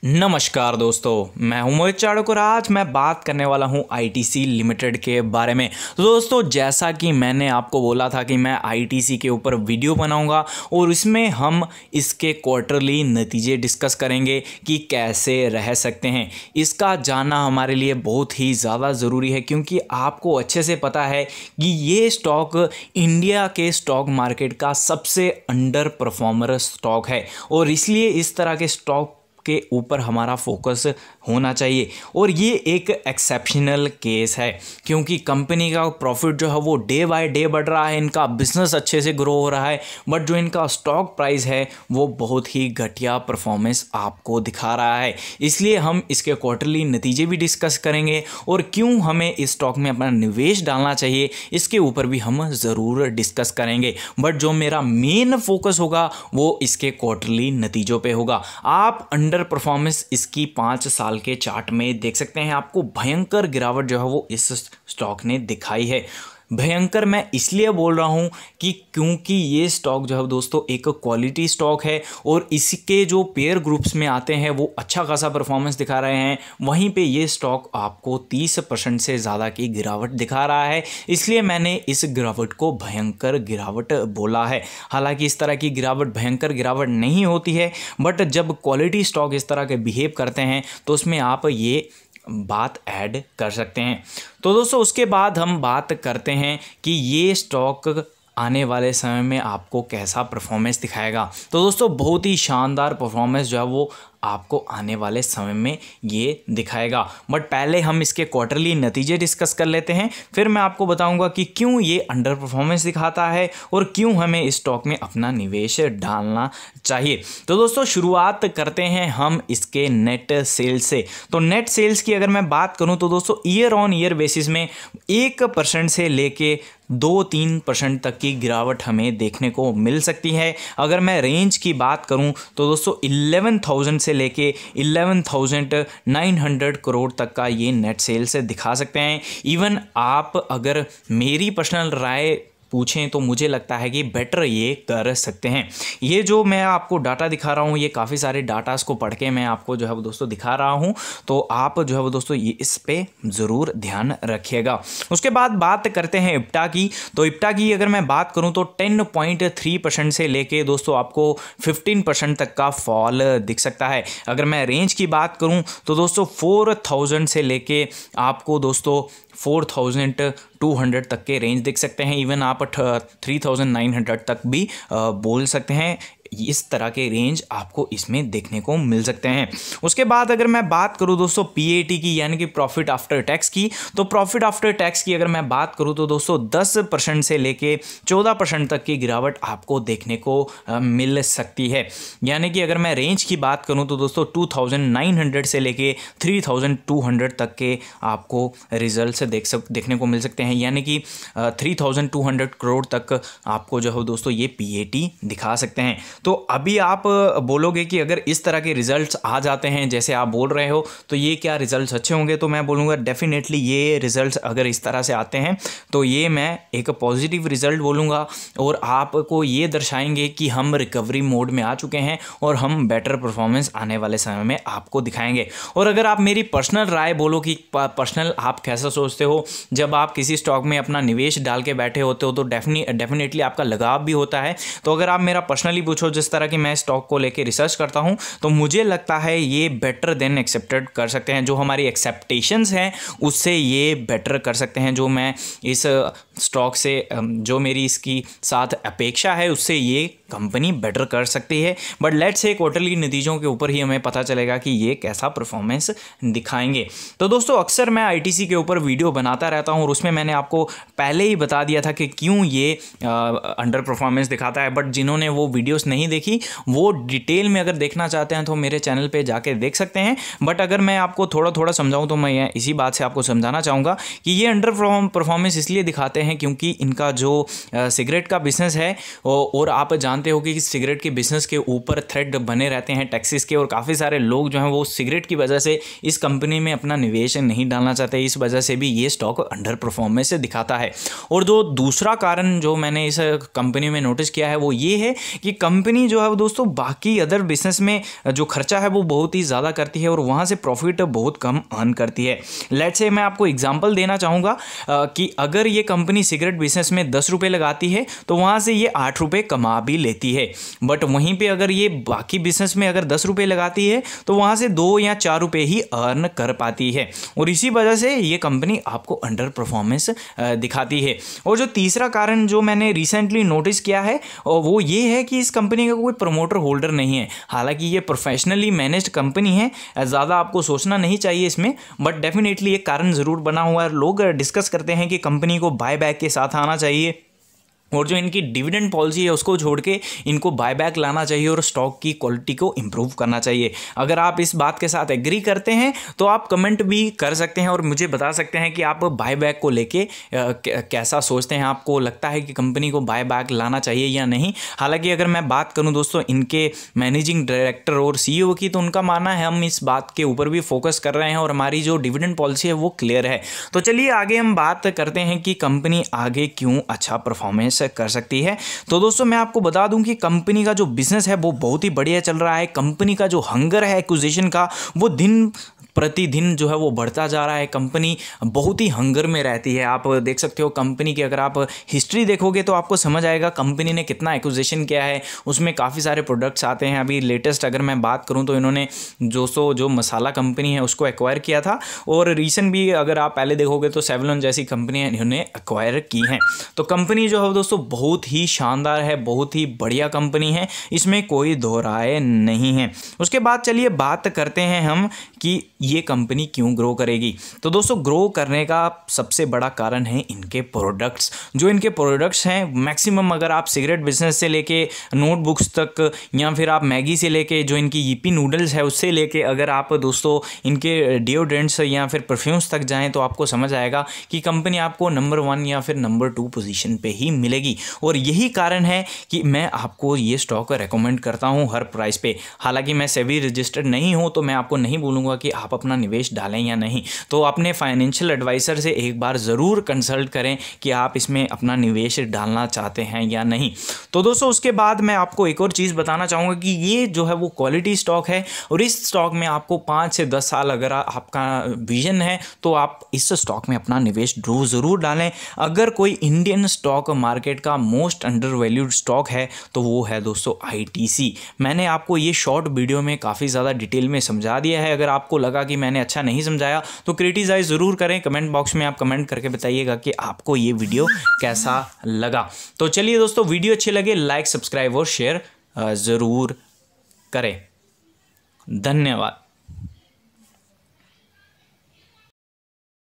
नमस्कार दोस्तों, मैं हूं मोहित चाणक्य और आज मैं बात करने वाला हूं आईटीसी लिमिटेड के बारे में। तो दोस्तों, जैसा कि मैंने आपको बोला था कि मैं आईटीसी के ऊपर वीडियो बनाऊंगा और इसमें हम इसके क्वार्टरली नतीजे डिस्कस करेंगे कि कैसे रह सकते हैं। इसका जानना हमारे लिए बहुत ही ज़्यादा ज़रूरी है क्योंकि आपको अच्छे से पता है कि ये स्टॉक इंडिया के स्टॉक मार्केट का सबसे अंडर परफॉर्मर स्टॉक है और इसलिए इस तरह के स्टॉक के ऊपर हमारा फोकस होना चाहिए। और ये एक एक्सेप्शनल केस है क्योंकि कंपनी का प्रॉफिट जो है वो डे बाय डे बढ़ रहा है, इनका बिजनेस अच्छे से ग्रो हो रहा है, बट जो इनका स्टॉक प्राइस है वो बहुत ही घटिया परफॉर्मेंस आपको दिखा रहा है। इसलिए हम इसके क्वार्टरली नतीजे भी डिस्कस करेंगे और क्यों हमें इस स्टॉक में अपना निवेश डालना चाहिए इसके ऊपर भी हम ज़रूर डिस्कस करेंगे। बट जो मेरा मेन फोकस होगा वो इसके क्वार्टरली नतीजों पे होगा। आप अंडर परफॉर्मेंस इसकी 5 साल के चार्ट में देख सकते हैं। आपको भयंकर गिरावट जो है वो इस स्टॉक ने दिखाई है। भयंकर मैं इसलिए बोल रहा हूं कि क्योंकि ये स्टॉक जो है दोस्तों एक क्वालिटी स्टॉक है और इसके जो पेयर ग्रुप्स में आते हैं वो अच्छा खासा परफॉर्मेंस दिखा रहे हैं। वहीं पे ये स्टॉक आपको 30% से ज़्यादा की गिरावट दिखा रहा है, इसलिए मैंने इस गिरावट को भयंकर गिरावट बोला है। हालांकि इस तरह की गिरावट भयंकर गिरावट नहीं होती है, बट जब क्वालिटी स्टॉक इस तरह के बिहेव करते हैं तो उसमें आप ये बात ऐड कर सकते हैं। तो दोस्तों, उसके बाद हम बात करते हैं कि ये स्टॉक आने वाले समय में आपको कैसा परफॉर्मेंस दिखाएगा। तो दोस्तों, बहुत ही शानदार परफॉर्मेंस जो है वो आपको आने वाले समय में ये दिखाएगा। बट पहले हम इसके क्वार्टरली नतीजे डिस्कस कर लेते हैं, फिर मैं आपको बताऊंगा कि क्यों ये अंडर परफॉर्मेंस दिखाता है और क्यों हमें इस स्टॉक में अपना निवेश डालना चाहिए। तो दोस्तों, शुरुआत करते हैं हम इसके नेट सेल्स से। तो नेट सेल्स की अगर मैं बात करूं तो दोस्तों, ईयर ऑन ईयर बेसिस में 1% से लेके 2-3% तक की गिरावट हमें देखने को मिल सकती है। अगर मैं रेंज की बात करूं तो दोस्तों 11,000 से लेके 11,900 करोड़ तक का ये नेट सेल्स दिखा सकते हैं। इवन आप अगर मेरी पर्सनल राय पूछें तो मुझे लगता है कि बेटर ये कर सकते हैं। ये जो मैं आपको डाटा दिखा रहा हूँ, ये काफ़ी सारे डाटास को पढ़ के मैं आपको जो है वो दोस्तों दिखा रहा हूँ, तो आप जो है वो दोस्तों ये इस पे ज़रूर ध्यान रखिएगा। उसके बाद बात करते हैं इप्टा की। तो इप्टा की अगर मैं बात करूँ तो 10.3% से लेके दोस्तों आपको 15% तक का फॉल दिख सकता है। अगर मैं रेंज की बात करूँ तो दोस्तों 4,000 से लेके आपको दोस्तों 4,200 तक के रेंज देख सकते हैं। इवन आप 3,900 तक भी बोल सकते हैं। इस तरह के रेंज आपको इसमें देखने को मिल सकते हैं। उसके बाद अगर मैं बात करूं दोस्तों पीएटी की, यानी कि प्रॉफिट आफ्टर टैक्स की, तो प्रॉफिट आफ्टर टैक्स की अगर मैं बात करूं तो दोस्तों 10% से लेके 14% तक की गिरावट आपको देखने को मिल सकती है। यानी कि अगर मैं रेंज की बात करूं तो दोस्तों 2,900 से लेके 3,200 तक के आपको रिजल्ट देखने को मिल सकते हैं। यानी कि 3,200 करोड़ तक आपको जो है दोस्तों ये पीएटी दिखा सकते हैं। तो अभी आप बोलोगे कि अगर इस तरह के रिजल्ट्स आ जाते हैं जैसे आप बोल रहे हो तो ये क्या रिजल्ट्स अच्छे होंगे, तो मैं बोलूँगा डेफिनेटली ये रिजल्ट्स अगर इस तरह से आते हैं तो ये मैं एक पॉजिटिव रिजल्ट बोलूँगा और आपको ये दर्शाएंगे कि हम रिकवरी मोड में आ चुके हैं और हम बेटर परफॉर्मेंस आने वाले समय में आपको दिखाएंगे। और अगर आप मेरी पर्सनल राय बोलो कि पर्सनल आप कैसा सोचते हो, जब आप किसी स्टॉक में अपना निवेश डाल के बैठे होते हो तो डेफिनेटली आपका लगाव भी होता है। तो अगर आप मेरा पर्सनली पूछो जिस तरह की मैं स्टॉक को लेके रिसर्च करता हूं तो मुझे लगता है ये बेटर देन एक्सेप्टेड कर सकते हैं। जो हमारी एक्सेप्टेशंस हैं उससे ये बेटर कर सकते हैं। जो मैं इस स्टॉक से जो मेरी इसकी साथ अपेक्षा है उससे ये कंपनी बेटर कर सकती है। बट लेट्स से क्वार्टरली नतीजों के ऊपर ही हमें पता चलेगा कि ये कैसा परफॉर्मेंस दिखाएंगे। तो दोस्तों, अक्सर मैं आईटीसी के ऊपर वीडियो बनाता रहता हूं और उसमें मैंने आपको पहले ही बता दिया था कि क्यों ये अंडर परफॉर्मेंस दिखाता है। बट जिन्होंने वो वीडियोस नहीं देखी वो डिटेल में अगर देखना चाहते हैं तो मेरे चैनल पे जाके देख सकते हैं। बट अगर मैं आपको थोड़ा थोड़ा समझाऊं तो मैं इसी बात से आपको समझाना चाहूँगा कि ये अंडर परफॉर्मेंस इसलिए दिखाते हैं क्योंकि इनका जो सिगरेट का बिजनेस है और आप जानते हो कि सिगरेट के बिजनेस के ऊपर थ्रेड बने रहते हैं टैक्सेस के, और काफ़ी सारे लोग जो हैं वो सिगरेट की वजह से इस कंपनी में अपना निवेश नहीं डालना चाहते। इस वजह से भी ये स्टॉक अंडर परफॉर्मेंस दिखाता है। और जो दूसरा कारण जो मैंने इस कंपनी में नोटिस किया है वो ये है कि कंपनी कंपनी जो है वो दोस्तों बाकी अदर बिजनेस में जो खर्चा है वो बहुत ही ज़्यादा करती है और वहाँ से प्रॉफिट बहुत कम अर्न करती है। लेट्स से मैं आपको एग्जांपल देना चाहूँगा कि अगर ये कंपनी सिगरेट बिजनेस में 10 रुपये लगाती है तो वहाँ से ये 8 रुपये कमा भी लेती है। बट वहीं पे अगर ये बाकी बिजनेस में अगर 10 रुपये लगाती है तो वहाँ से 2 या 4 रुपये ही अर्न कर पाती है और इसी वजह से ये कंपनी आपको अंडर परफॉर्मेंस दिखाती है। और जो तीसरा कारण जो मैंने रिसेंटली नोटिस किया है और वो ये है कि इस कंपनी का कोई प्रमोटर होल्डर नहीं है। हालांकि ये प्रोफेशनली मैनेज्ड कंपनी है, ज़्यादा आपको सोचना नहीं चाहिए इसमें, बट डेफिनेटली एक कारण ज़रूर बना हुआ है। लोग डिस्कस करते हैं कि कंपनी को बायबैक के साथ आना चाहिए और जो इनकी डिविडेंड पॉलिसी है उसको छोड़ के इनको बायबैक लाना चाहिए और स्टॉक की क्वालिटी को इम्प्रूव करना चाहिए। अगर आप इस बात के साथ एग्री करते हैं तो आप कमेंट भी कर सकते हैं और मुझे बता सकते हैं कि आप बायबैक को लेके कैसा सोचते हैं। आपको लगता है कि कंपनी को बायबैक लाना चाहिए या नहीं। हालांकि अगर मैं बात करूं दोस्तों इनके मैनेजिंग डायरेक्टर और CEO की, तो उनका मानना है हम इस बात के ऊपर भी फोकस कर रहे हैं और हमारी जो डिविडेंड पॉलिसी है वो क्लियर है। तो चलिए आगे हम बात करते हैं कि कंपनी आगे क्यों अच्छा परफॉर्मेंस कर सकती है। तो दोस्तों मैं आपको बता दूं कि कंपनी का जो बिजनेस है वो बहुत ही बढ़िया चल रहा है। कंपनी का जो हंगर है एक्विजिशन का वो दिन प्रतिदिन जो है वो बढ़ता जा रहा है। कंपनी बहुत ही हंगर में रहती है। आप देख सकते हो कंपनी की अगर आप हिस्ट्री देखोगे तो आपको समझ आएगा कंपनी ने कितना एक्विजिशन किया है। उसमें काफ़ी सारे प्रोडक्ट्स आते हैं। अभी लेटेस्ट अगर मैं बात करूं तो इन्होंने जो मसाला कंपनी है उसको एक्वायर किया था और रीसेंट भी अगर आप पहले देखोगे तो सेवलॉन जैसी कंपनी इन्होंने एक्वायर की हैं। तो कंपनी जो है दोस्तों बहुत ही शानदार है, बहुत ही बढ़िया कंपनी है, इसमें कोई दो राय नहीं है। उसके बाद चलिए बात करते हैं हम कि ये कंपनी क्यों ग्रो करेगी। तो दोस्तों ग्रो करने का सबसे बड़ा कारण है इनके प्रोडक्ट्स। जो इनके प्रोडक्ट्स हैं मैक्सिमम, अगर आप सिगरेट बिजनेस से लेके नोटबुक्स तक या फिर आप मैगी से लेके जो इनकी यिप्पी नूडल्स है उससे लेके अगर आप दोस्तों इनके डिओड्रेंट्स या फिर परफ्यूम्स तक जाएं तो आपको समझ आएगा कि कंपनी आपको नंबर 1 या फिर नंबर 2 पोजीशन पे ही मिलेगी। और यही कारण है कि मैं आपको ये स्टॉक रेकमेंड करता हूँ हर प्राइस पे। हालांकि मैं सेबी रजिस्टर्ड नहीं हूँ तो मैं आपको नहीं बोलूँगा कि आप अपना निवेश डालें या नहीं। तो अपने फाइनेंशियल एडवाइज़र से एक बार ज़रूर कंसल्ट करें कि आप इसमें अपना निवेश डालना चाहते हैं या नहीं। तो दोस्तों उसके बाद मैं आपको एक और चीज़ बताना चाहूँगा कि ये जो है वो क्वालिटी स्टॉक है और इस स्टॉक में आपको 5 से 10 साल अगर आपका विजन है तो आप इस स्टॉक में अपना निवेश ज़रूर डालें। अगर कोई इंडियन स्टॉक मार्केट का मोस्ट अंडर वैल्यूड स्टॉक है तो वो है दोस्तों ITC। मैंने आपको ये शॉर्ट वीडियो में काफ़ी ज़्यादा डिटेल में समझा दिया है। अगर आपको लगा कि मैंने अच्छा नहीं समझाया तो क्रिटिसाइज ज़रूर करें। कमेंट बॉक्स में आप कमेंट करके बताइएगा कि आपको ये वीडियो कैसा लगा। तो चलिए दोस्तों वीडियो अच्छी लगे लाइक सब्सक्राइब और शेयर ज़रूर करें। धन्यवाद।